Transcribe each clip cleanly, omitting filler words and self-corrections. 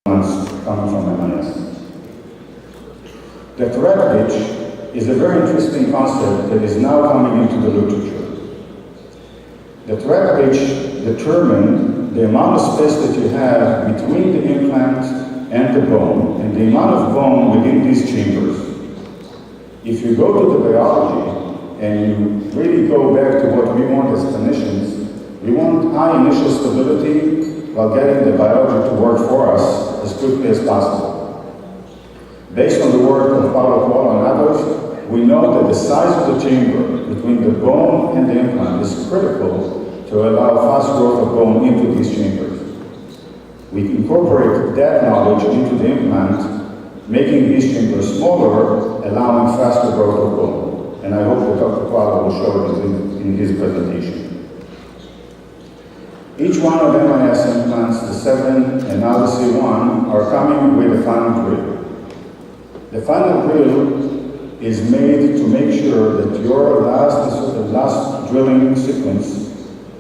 coming from MIS. The thread pitch is a very interesting concept that is now coming into the literature. The thread pitch determines the amount of space that you have between the implant and the bone, and the amount of bone within these chambers. If you go to the biology, and you really go back to what we want as clinicians, we want high initial stability while getting the biology to work for us as quickly as possible. Based on the work of Paulo Coelho and others, we know that the size of the chamber between the bone and the implant is critical to allow fast growth of bone into these chambers. We incorporate that knowledge into the implant, making these chambers smaller, allowing faster growth of bone. And I hope that Dr. Paulo will show it in his presentation. Each one of MIS implants, the 7 and now the C1, are coming with a final drill. The final drill is made to make sure that your last drilling sequence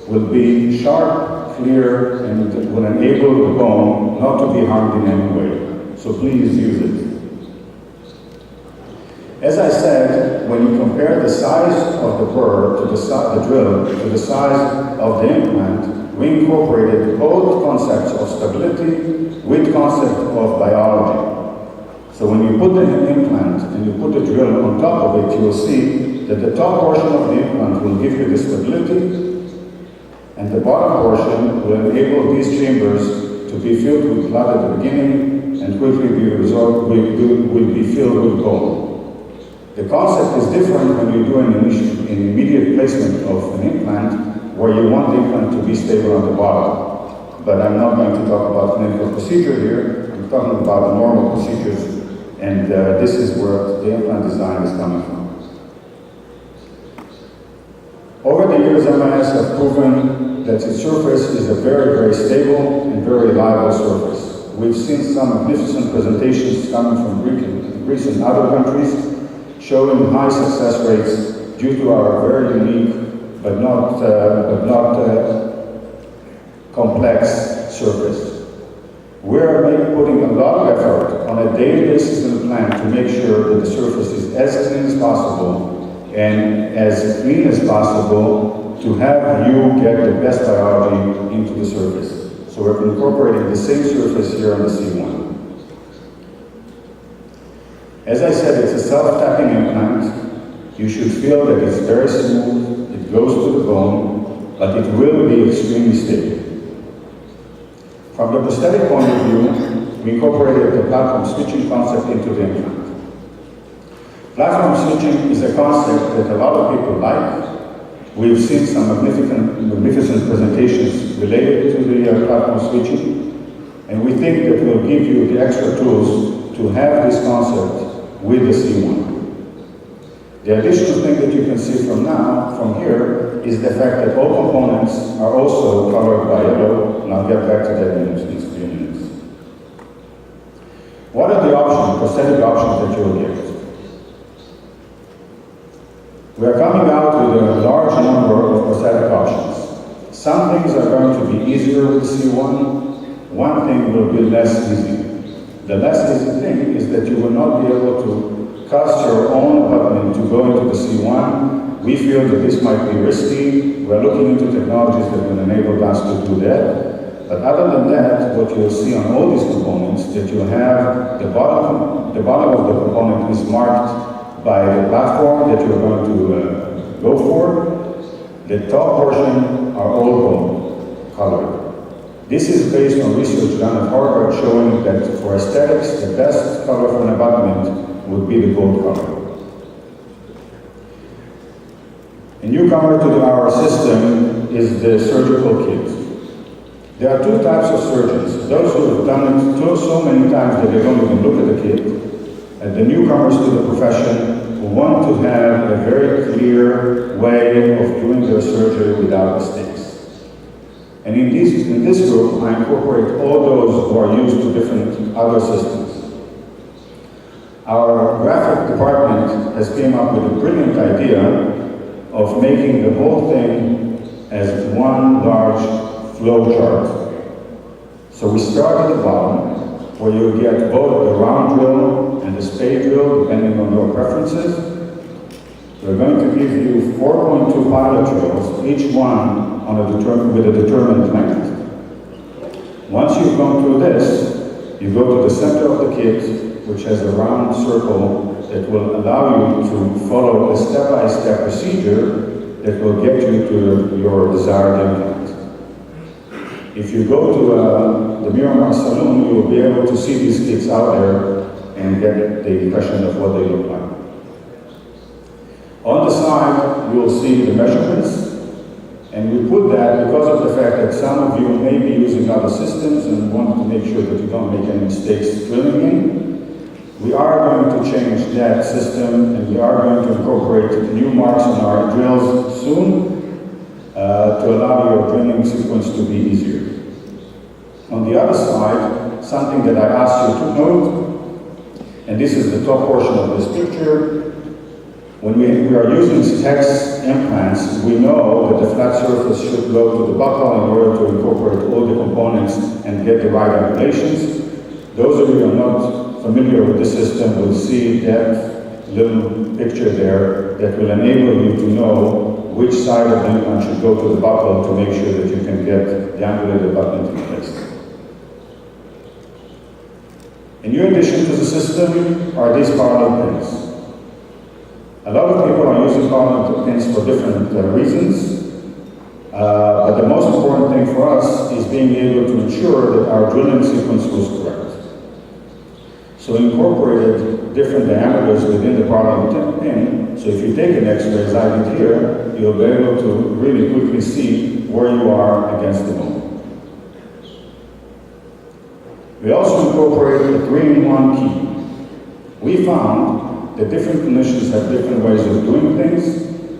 will be sharp, clear, and will enable the bone not to be harmed in any way. So please use it. As I said, when you compare the size of the burr to the drill to the size of the implant, we incorporated both concepts of stability with concept of biology. So when you put the implant and you put the drill on top of it, you will see that the top portion of the implant will give you the stability, and the bottom portion will enable these chambers to be filled with blood at the beginning and quickly will be filled with bone. The concept is different when you do an immediate placement of an implant where you want the implant to be stable on the bottom. But I'm not going to talk about clinical procedure here. I'm talking about normal procedures, and this is where the implant design is coming from. Over the years, MIS have proven that its surface is a very, very stable and very reliable surface. We've seen some magnificent presentations coming from Greece and other countries showing high success rates due to our very unique but not complex surface. We're putting a lot of effort on a daily basis in the plan to make sure that the surface is as clean as possible and as clean as possible to have you get the best biology into the surface. So we're incorporating the same surface here on the C1. As I said, it's a self-tapping implant. You should feel that it's very smooth, it goes to the bone, but it will be extremely stable. From the prosthetic point of view, we incorporated the platform switching concept into the implant. Platform switching is a concept that a lot of people like. We've seen some magnificent presentations related to the platform switching, and we think that will give you the extra tools to have this concept with the C1. The additional thing that you can see from here, is the fact that all components are also colored by yellow, and I'll get back to that in a few minutes. What are the options, prosthetic options that you will get? We are coming out with a large number of prosthetic options. Some things are going to be easier with C1, one thing will be less easy. The less easy thing is that you will not be able to cast your own abutment to go into the C1. We feel that this might be risky. We're looking into technologies that will enable us to do that. But other than that, what you'll see on all these components, that you have the bottom of the component is marked by the platform that you're going to go for. The top portion are all gold colored. This is based on research done at Harvard showing that for aesthetics, the best color for an abutment would be the gold color. A newcomer to our system is the surgical kit. There are two types of surgeons. Those who have done it so many times that they don't even look at the kit, and the newcomers to the profession who want to have a very clear way of doing their surgery without mistakes. And in this group, I incorporate all those who are used to different other systems. Our graphic department has came up with a brilliant idea of making the whole thing as one large flow chart. So we start at the bottom, where you get both the round drill and the spade drill, depending on your preferences. We're going to give you 4.2 pilot drills, each one with a determined length. Once you've gone through this, you go to the center of the kit, which has a round circle that will allow you to follow a step-by-step procedure that will get you to your desired implant. If you go to the Miramar Saloon, you will be able to see these kits out there and get the impression of what they look like. On the side, you will see the measurements, and we put that because of the fact that some of you may be using other systems and want to make sure that you don't make any mistakes drilling in. We are going to change that system, and we are going to incorporate new marks on our drills soon to allow your drilling sequence to be easier. On the other side, something that I asked you to note, and this is the top portion of this picture. When we are using hex implants, we know that the flat surface should go to the buckle in order to incorporate all the components and get the right angulations. Those of you who are not familiar with the system will see that little picture there that will enable you to know which side of the implant should go to the buckle to make sure that you can get the angulated abutment in place. A new addition to the system are these parallel pins. A lot of people are using parallel pins for different reasons, but the most important thing for us is being able to ensure that our drilling sequence was correct. So we incorporated different diameters within the parallel pin, so if you take an X-ray as I did here, you'll be able to really quickly see where you are against the bone. We also incorporated a 3-in-1 key. We found that different clinicians have different ways of doing things.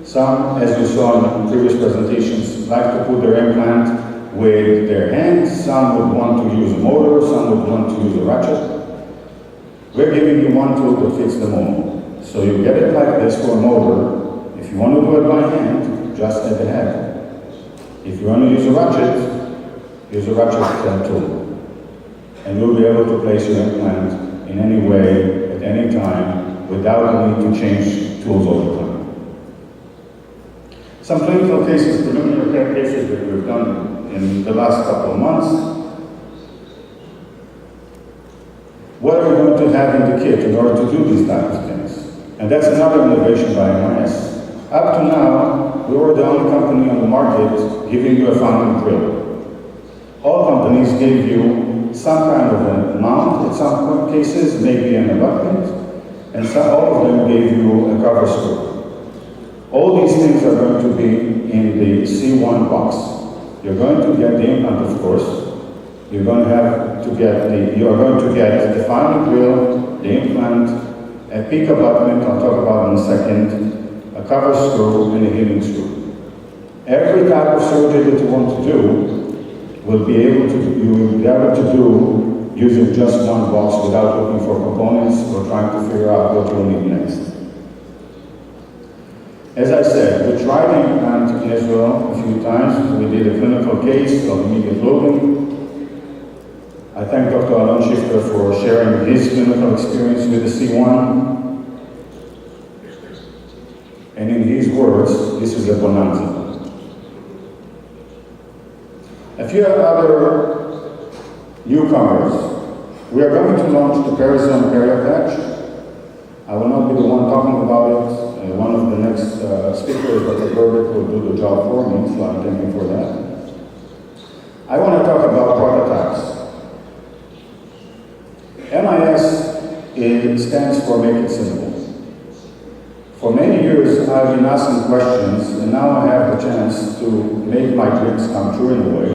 Some, as you saw in previous presentations, like to put their implant with their hands. Some would want to use a motor. Some would want to use a ratchet. We're giving you one tool that fits them all. So you get it like this for a motor. If you want to do it by hand, just at the head. If you want to use a ratchet tool. And you'll be able to place your implant in any way, at any time, without the need to change tools all the time. Some clinical cases, preliminary cases that we've done in the last couple of months. What are we going to have in the kit in order to do these types of things? And that's another innovation by MIS. Up to now, we were the only company on the market giving you a final drill. All companies gave you some kind of a mount in some cases, maybe an abutment, and all of them gave you a cover screw. All these things are going to be in the C1 box. You're going to get the implant, of course. You're going to get the final drill, the implant, a peak abutment, I'll talk about in a second, a cover screw, and a healing screw. Every type of surgery that you want to do, you will be able to do using just one box without looking for components or trying to figure out what you'll need next. As I said, we tried the implant in Israel a few times. We did a clinical case of immediate loading. I thank Dr. Alon Shifter for sharing his clinical experience with the C1. And in his words, this is a bonanza. A few other newcomers. We are going to launch the Perizone Area Patch. I will not be the one talking about it. One of the next speakers, Dr. Berwick, will do the job for me, so I'm thanking for that. I want to talk about prototypes. MIS stands for Make It Simple. For many years, I've been asking questions, and now I have the chance to make my dreams come true in a way.